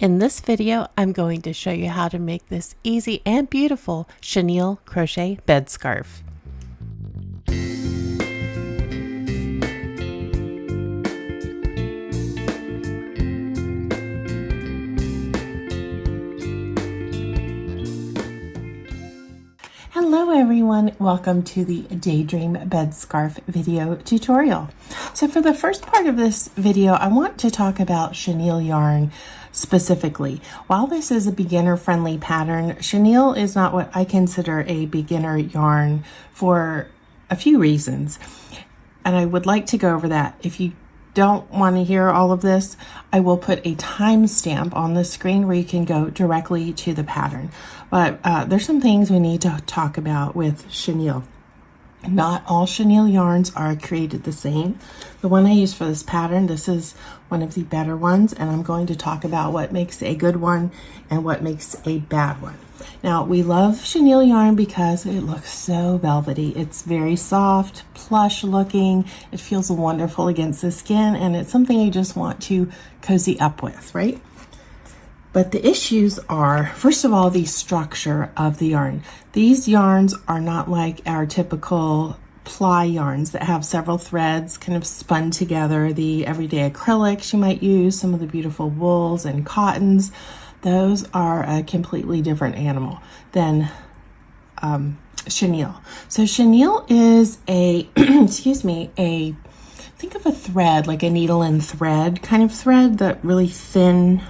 In this video, I'm going to show you how to make this easy and beautiful chenille crochet bed scarf. Hello everyone, welcome to the Daydream Bed Scarf video tutorial. So for the first part of this video, I want to talk about chenille yarn specifically. While this is a beginner-friendly pattern, chenille is not what I consider a beginner yarn for a few reasons. And I would like to go over that. If you don't want to hear all of this, I will put a timestamp on the screen where you can go directly to the pattern. But there's some things we need to talk about with chenille. Not all chenille yarns are created the same. The one I use for this pattern, this is one of the better ones, and I'm going to talk about what makes a good one and what makes a bad one. Now, we love chenille yarn because it looks so velvety. It's very soft, plush looking. It feels wonderful against the skin, and it's something you just want to cozy up with, right? But the issues are, first of all, the structure of the yarn. These yarns are not like our typical ply yarns that have several threads kind of spun together. The everyday acrylics you might use, some of the beautiful wools and cottons, those are a completely different animal than chenille. So chenille is a, think of a thread, like a needle and thread kind of thread, that really thin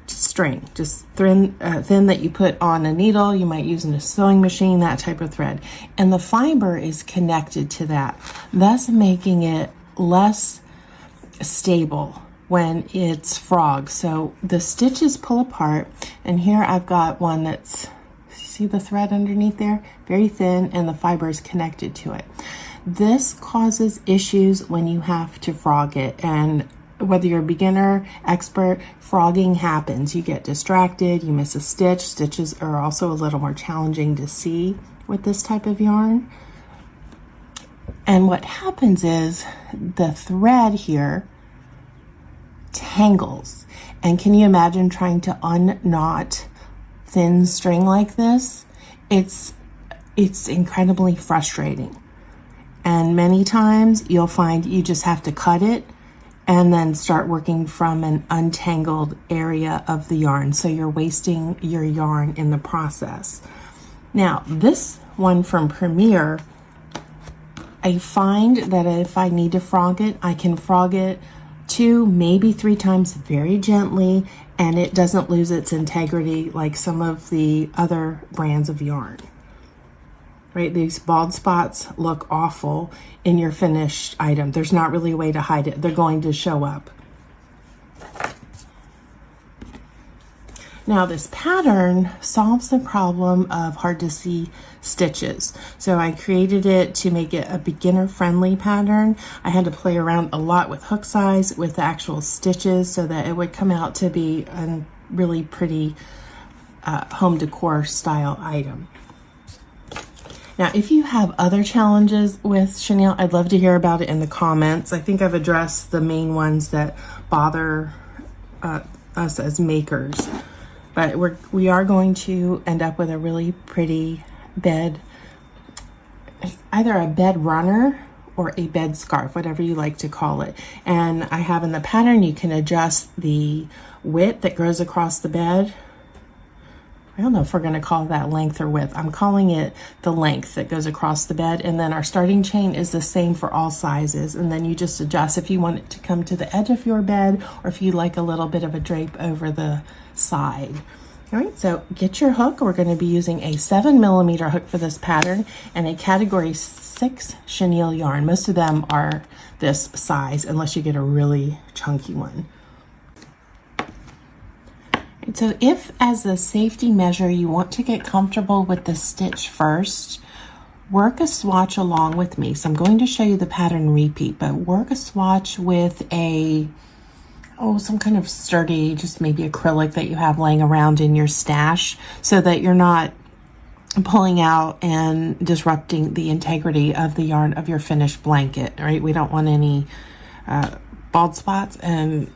string, just thin that you put on a needle. You might use in a sewing machine, that type of thread. And the fiber is connected to that, thus making it less stable when it's frog. So the stitches pull apart, and here I've got one that's, see the thread underneath there? Very thin, and the fiber is connected to it. This causes issues when you have to frog it, and whether you're a beginner, expert, frogging happens. You get distracted, you miss a stitch. Stitches are also a little more challenging to see with this type of yarn. And what happens is the thread here tangles. And can you imagine trying to unknot thin string like this? It's incredibly frustrating. And many times you'll find you just have to cut it and then start working from an untangled area of the yarn. So you're wasting your yarn in the process. Now, this one from Premier, I find that if I need to frog it, I can frog it 2, maybe 3 times very gently, and it doesn't lose its integrity like some of the other brands of yarn. Right, these bald spots look awful in your finished item. There's not really a way to hide it. They're going to show up. Now this pattern solves the problem of hard to see stitches. So I created it to make it a beginner friendly pattern. I had to play around a lot with hook size, with the actual stitches, so that it would come out to be a really pretty home decor style item. Now, if you have other challenges with chenille, I'd love to hear about it in the comments. I think I've addressed the main ones that bother us as makers. But we are going to end up with a really pretty bed, either a bed runner or a bed scarf, whatever you like to call it. And I have in the pattern, you can adjust the width that goes across the bed. I don't know if we're going to call that length or width. I'm calling it the length that goes across the bed. And then our starting chain is the same for all sizes. And then you just adjust if you want it to come to the edge of your bed, or if you like a little bit of a drape over the side. All right, so get your hook. We're going to be using a 7mm hook for this pattern and a category 6 chenille yarn. Most of them are this size, unless you get a really chunky one. So if, as a safety measure, you want to get comfortable with the stitch first, work a swatch along with me. So I'm going to show you the pattern repeat, but work a swatch with some kind of sturdy, just maybe acrylic that you have laying around in your stash, so that you're not pulling out and disrupting the integrity of the yarn of your finished blanket, right? We don't want any bald spots, and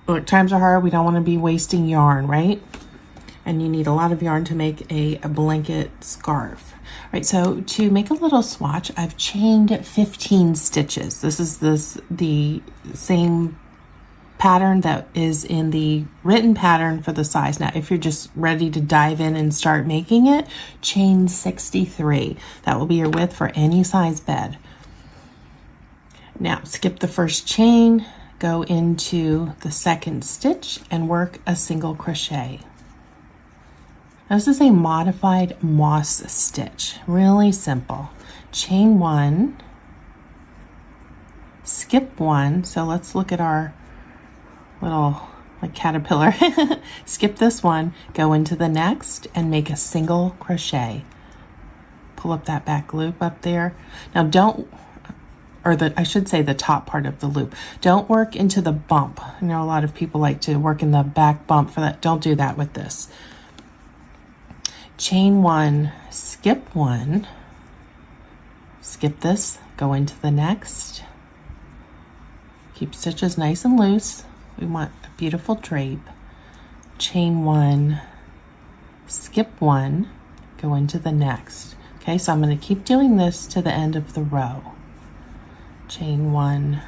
look, times are hard. We don't want to be wasting yarn, right? And you need a lot of yarn to make a blanket scarf. All right, so to make a little swatch, I've chained 15 stitches. This is the same pattern that is in the written pattern for the size. Now, if you're just ready to dive in and start making it, chain 63. That will be your width for any size bed. Now, skip the first chain, go into the second stitch and work a single crochet. Now, this is a modified moss stitch, really simple. Chain 1, skip 1. So let's look at our little like caterpillar. Skip this one, go into the next and make a single crochet. Pull up that back loop up there. Now I should say the top part of the loop. Don't work into the bump. I know a lot of people like to work in the back bump for that. Don't do that with this. Chain 1, skip 1, skip this, go into the next. Keep stitches nice and loose. We want a beautiful drape. Chain 1, skip 1, go into the next. Okay, so I'm going to keep doing this to the end of the row. Chain 1,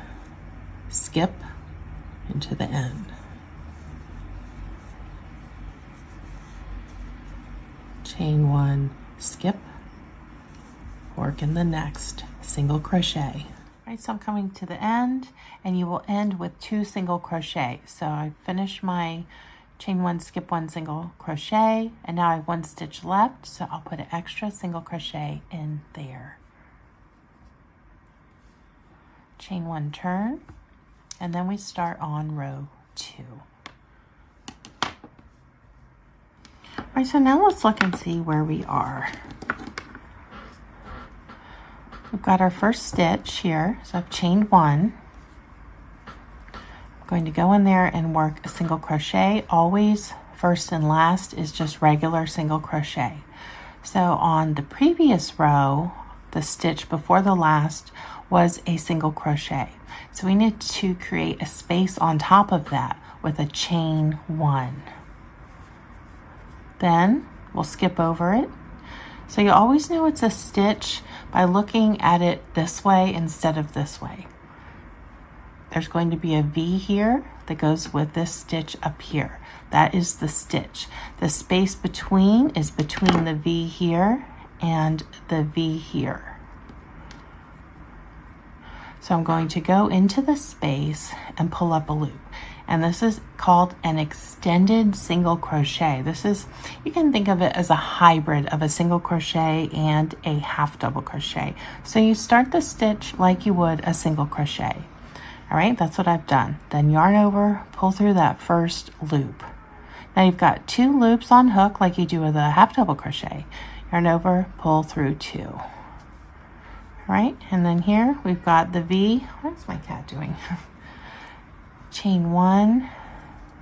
skip into the end. Chain 1, skip, work in the next, single crochet. All right, so I'm coming to the end, and you will end with 2 single crochet. So I finished my chain 1, skip 1, single crochet, and now I have 1 stitch left, so I'll put an extra single crochet in there. Chain 1, turn, and then we start on row 2. All right, so now let's look and see where we are. We've got our first stitch here, so I've chained 1. I'm going to go in there and work a single crochet. Always first and last is just regular single crochet. So on the previous row, the stitch before the last was a single crochet. So we need to create a space on top of that with a chain 1. Then we'll skip over it. So you always know it's a stitch by looking at it this way instead of this way. There's going to be a V here that goes with this stitch up here. That is the stitch. The space between is between the V here and the V here. So I'm going to go into the space and pull up a loop. And this is called an extended single crochet. This is, you can think of it as a hybrid of a single crochet and a half double crochet. So you start the stitch like you would a single crochet. All right, that's what I've done. Then yarn over, pull through that first loop. Now you've got 2 loops on hook like you do with a half double crochet. Yarn over, pull through 2. All right, and then here we've got the V. What's my cat doing? Chain 1,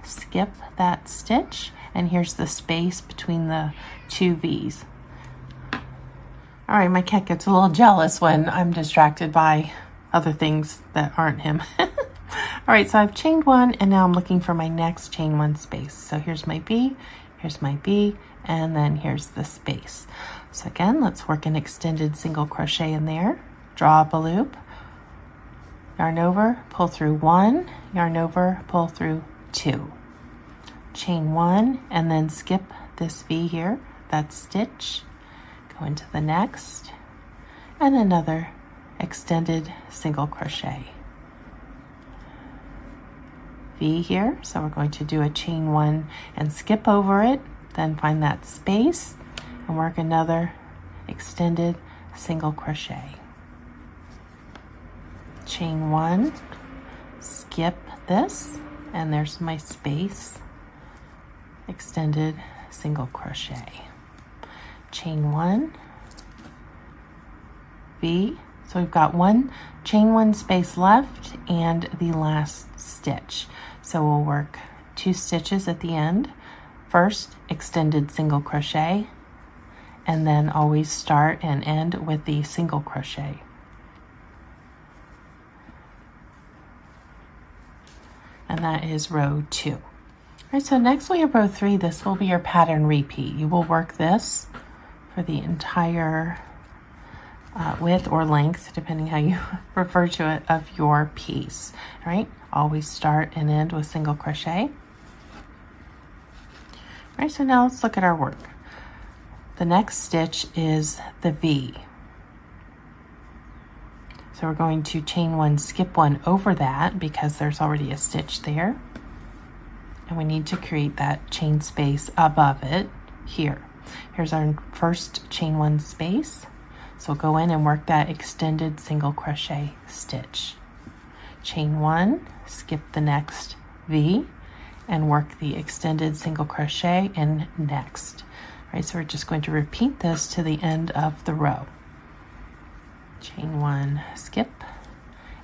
skip that stitch, and here's the space between the 2 V's. All right, my cat gets a little jealous when I'm distracted by other things that aren't him. All right, so I've chained 1, and now I'm looking for my next chain 1 space. So here's my B, and then here's the space. So again, let's work an extended single crochet in there. Draw up a loop. Yarn over, pull through 1, yarn over, pull through 2. Chain 1, and then skip this V here, that stitch, go into the next, and another extended single crochet. V here, so we're going to do a chain 1 and skip over it, then find that space and work another extended single crochet. Chain 1, skip this, and there's my space, extended single crochet. Chain 1, V, so we've got chain 1 space left and the last stitch. So we'll work 2 stitches at the end. First, extended single crochet, and then always start and end with the single crochet. and that is row 2. All right, so next we have row 3. This will be your pattern repeat. You will work this for the entire width or length, depending how you refer to it, of your piece. All right, always start and end with single crochet. All right, so now let's look at our work. The next stitch is the V. So we're going to chain 1, skip 1 over that because there's already a stitch there. And we need to create that chain space above it here. Here's our first chain 1 space. So go in and work that extended single crochet stitch. Chain 1, skip the next V, and work the extended single crochet in next. All right, so we're just going to repeat this to the end of the row. Chain 1, skip,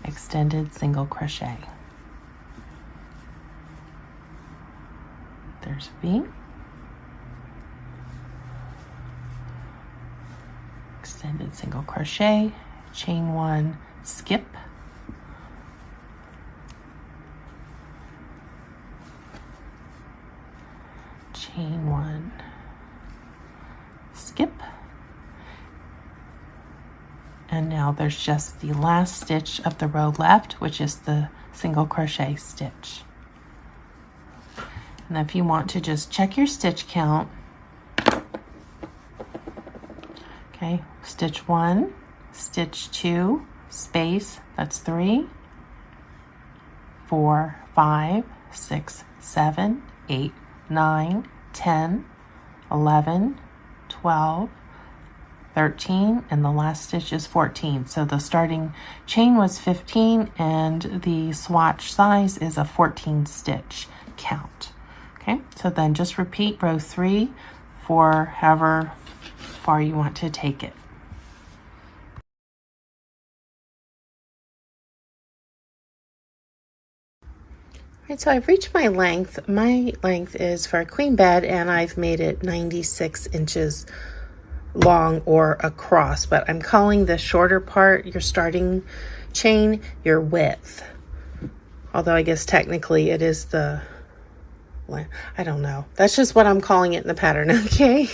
extended single crochet. There's V. Extended single crochet, chain 1, skip, chain 1, skip, and now there's just the last stitch of the row left, which is the single crochet stitch. And if you want to just check your stitch count, okay, stitch 1, stitch 2, space, that's 3, 4, 5, 6, 7, 8, 9, 10, 11, 12, 13, and the last stitch is 14. So the starting chain was 15 and the swatch size is a 14 stitch count. Okay, so then just repeat row 3 for however far you want to take it. All right, so I've reached my length. My length is for a queen bed and I've made it 96 inches long or across, but I'm calling the shorter part, your starting chain, your width. Although I guess technically it is the, I don't know. That's just what I'm calling it in the pattern, okay?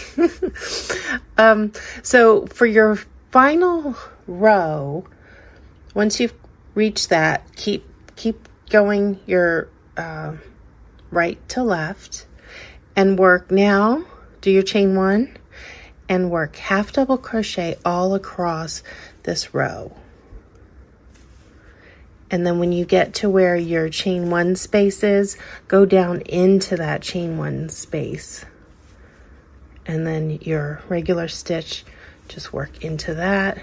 So for your final row, once you've reached that, keep going your right to left and work now, do your chain 1 and work half double crochet all across this row. And then when you get to where your chain 1 space is, go down into that chain 1 space. And then your regular stitch, just work into that,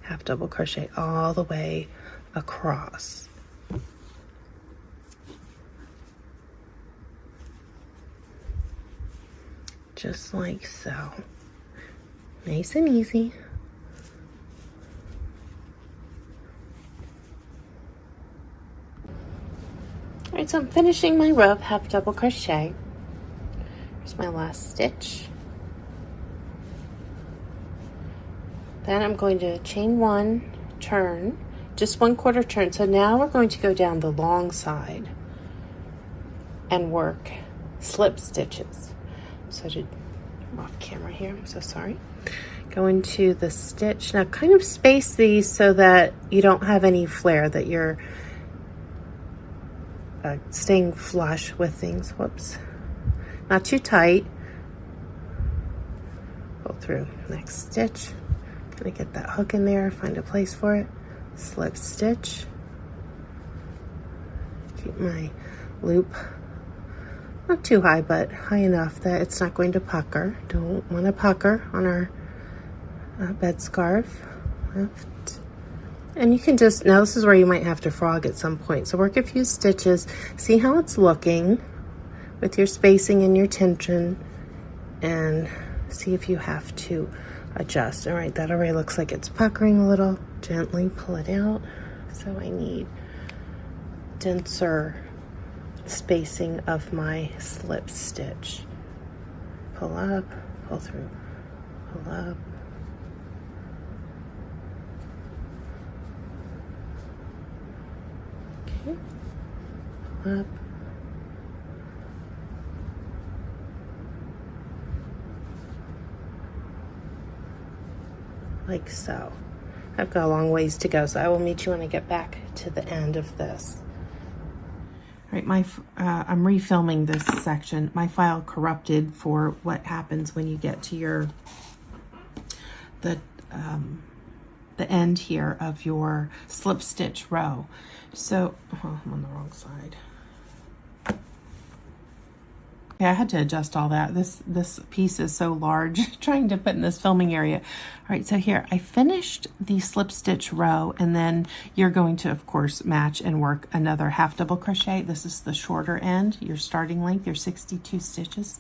half double crochet all the way across. Just like so. Nice and easy. All right, so I'm finishing my row of half double crochet. Here's my last stitch. Then I'm going to chain 1, turn, just 1/4 turn. So now we're going to go down the long side and work slip stitches. So I'm off camera here, I'm so sorry. Go into the stitch. Now kind of space these so that you don't have any flare, that you're staying flush with things. Whoops. Not too tight. Pull through. Next stitch. Gonna get that hook in there, find a place for it. Slip stitch. Keep my loop not too high, but high enough that it's not going to pucker. Don't want to pucker on our bed scarf. Left. And you can just, now this is where you might have to frog at some point. So work a few stitches, see how it's looking with your spacing and your tension, and see if you have to adjust. All right, that already looks like it's puckering a little. Gently pull it out. So I need denser spacing of my slip stitch. Pull up, pull through, pull up. Okay, up. Like so. I've got a long ways to go, so I will meet you when I get back to the end of this. All right, I'm refilming this section. My file corrupted for what happens when you get to the end here of your slip stitch row. So, oh, I'm on the wrong side. Yeah, I had to adjust all that. This piece is so large, trying to put in this filming area. All right, so here, I finished the slip stitch row, and then you're going to, of course, match and work another half double crochet. This is the shorter end, your starting length, your 62 stitches.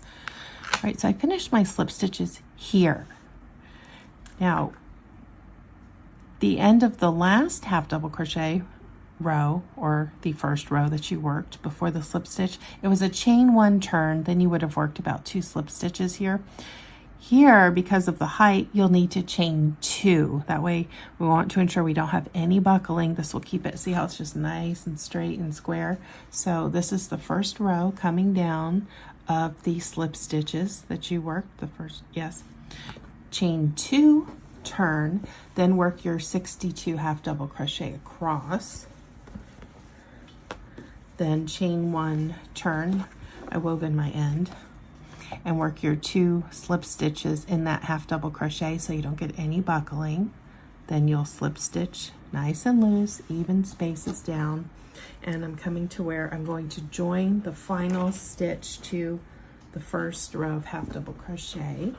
All right, so I finished my slip stitches here. Now, the end of the last half double crochet row, or the first row that you worked before the slip stitch, it was a chain one turn. Then you would have worked about 2 slip stitches here. Here, because of the height, you'll need to chain 2. That way we want to ensure we don't have any buckling. This will keep it, see how it's just nice and straight and square. So this is the first row coming down of the slip stitches that you worked, the first, yes. Chain 2, turn, then work your 62 half double crochet across. Then chain 1, turn, I wove in my end, and work your 2 slip stitches in that half double crochet so you don't get any buckling. Then you'll slip stitch nice and loose, even spaces down, and I'm coming to where I'm going to join the final stitch to the first row of half double crochet.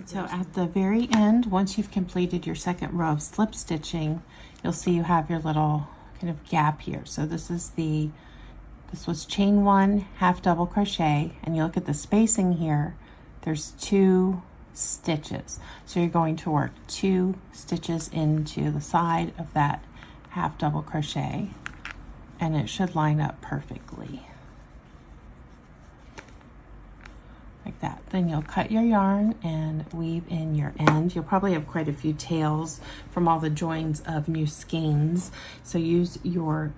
So at the very end, once you've completed your second row of slip stitching, you'll see you have your little kind of gap here. So this was chain 1 half double crochet, and you look at the spacing here, there's 2 stitches. So you're going to work 2 stitches into the side of that half double crochet, and it should line up perfectly. Like that. Then you'll cut your yarn and weave in your end. You'll probably have quite a few tails from all the joins of new skeins. So use your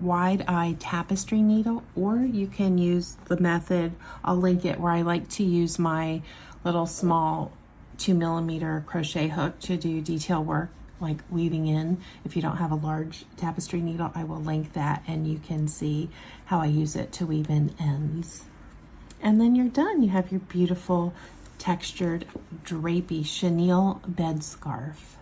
wide-eye tapestry needle, or you can use the method, I'll link it, where I like to use my little small 2mm crochet hook to do detail work like weaving in. If you don't have a large tapestry needle, I will link that and you can see how I use it to weave in ends. And then you're done. You have your beautiful textured drapey chenille bed scarf.